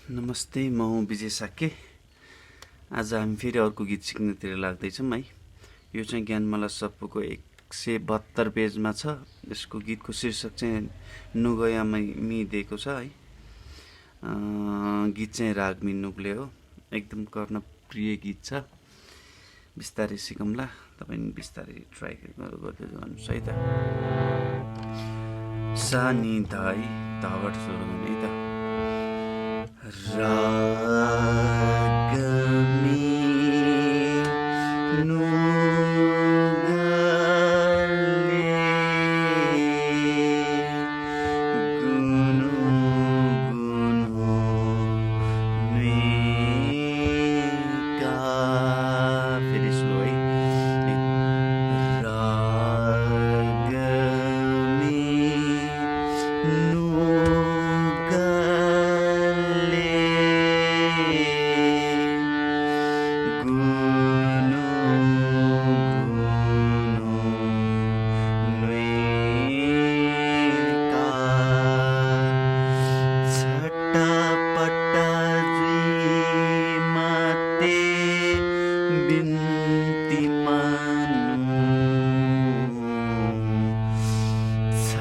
नमस्ते, म विजय साके। आज हामी फेरि अर्को गीत सिक्नेतिर लाग्दैछौँ है। यो चाहिँ ज्ञानमाला सप्पुको 172 पेजमा छ। यसको गीतको शीर्षक चाहिँ नुगयामै मी दिएको छ है। गीत चाहिँ राग मिन्नुकले हो। एकदम गर्न प्रिय गीत छ। बिस्तारै सिकौँला, तपाईँ बिस्तारै ट्राई गर्दै जानुहोस् है त। सा नि धाई धाबाट सुरु गर्ने है त। राग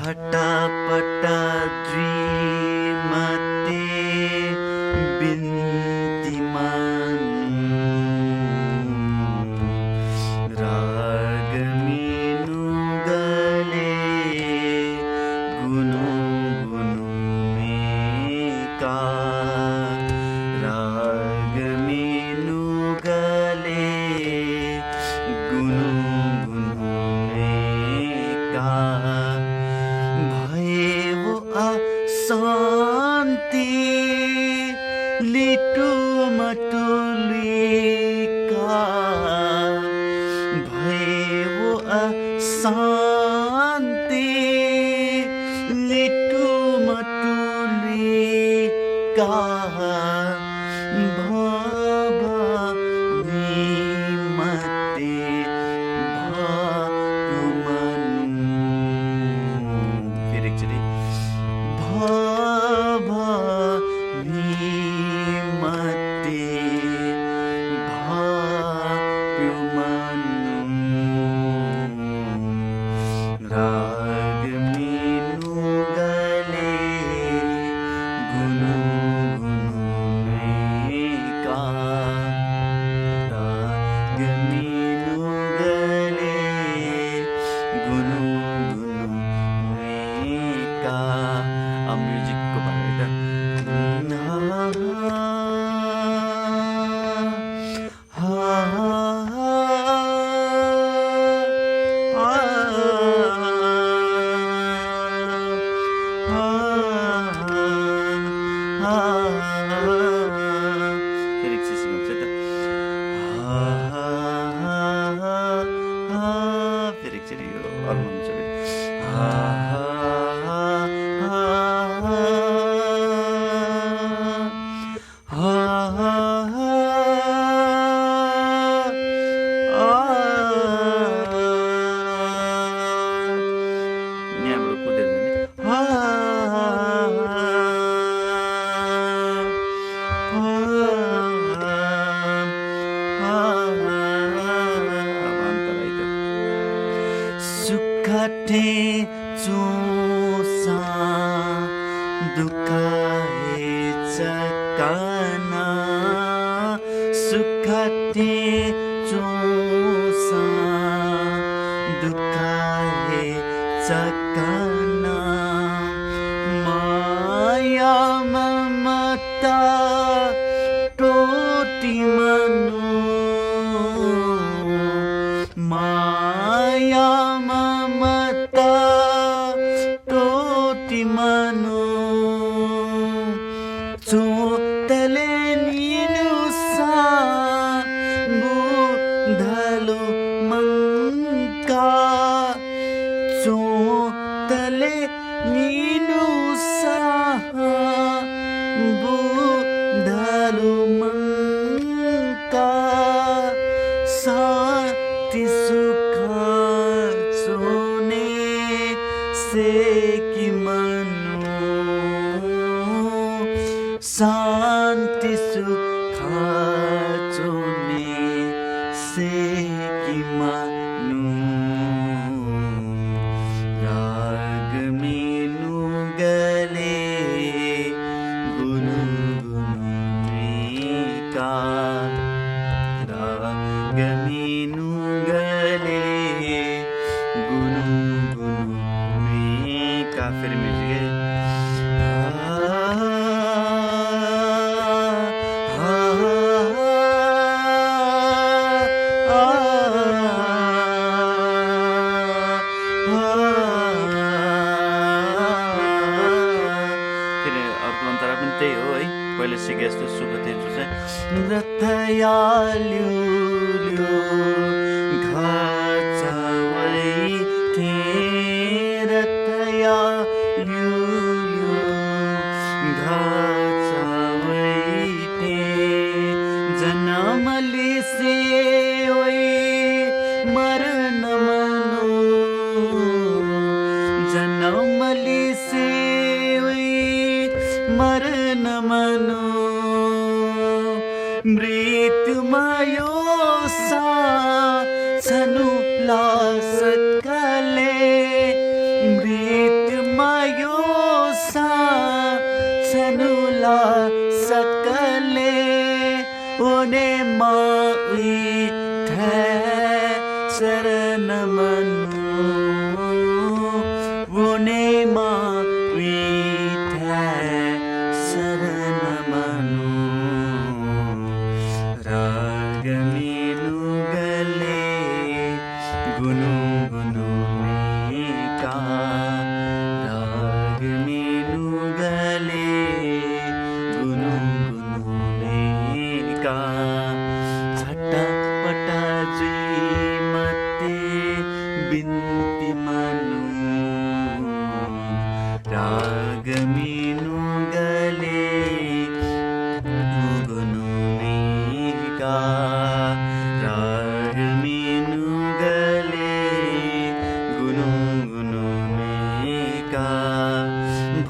छटापटा द्विमते बिन्ती मानु राग मिनु गले गुनु गुनु मेका राग मिनु गले गुनु गुनु मेका शान्ति लिटु मटुलिका भयो अशान्ति लिटु मटुलिका सुखटे चोसा दुखाए चकाना सुखटे चोसा दुखाए चकाना माया ममता टोटी मनु माया ममता टोटी मनु चोतले नीनु बुधलो मंका चोतले नीनु बुधलो मंका शांति सुख सोने से कि मनु शान्ति सुख चुने सेकीमा नु राग मेनु गले गुनु गुनु मेका राग मेनु गले गुनु गुनु मेका फिर मिल गए त्यही हो है पहिले सिके जस्तो सुख तेजु चाहिँ रतयाल्यु घाचावै थे रतयाल्यु घाचावै थे जनमली से वै मरण मनो जनमली से मरण मनो मृत्युमायो सानु लासकले मृत्युमायो सानु लासकले ओने माई थे शरण मनो ओने माई गुनु गुनु मेका राग मेनु गले गुनु गुनु मेका छटपटा जी मते बिन्ती मनु राग मेनु गले गुनु मेका राग मेनु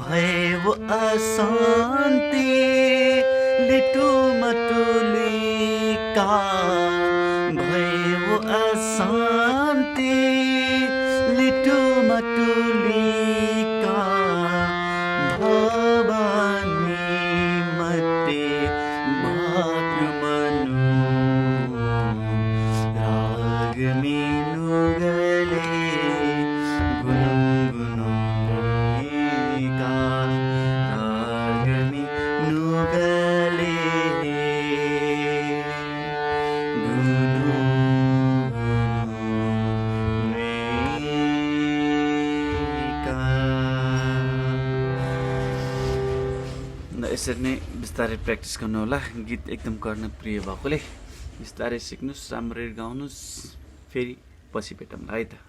भयो अशान्ति लिटु मतुलिका भयो अशान्ति लिटु मतुलिका भवानी मते मातृ मनु राग मेनु गले गुनु गुनु यसरी नै बिस्तारै प्र्याक्टिस गर्नु होला गीत एकदम गर्न प्रिय भएकोले बिस्तारै सिक्नुस् राम्ररी गाउनुस् फेरि पछि भेटौँला है त।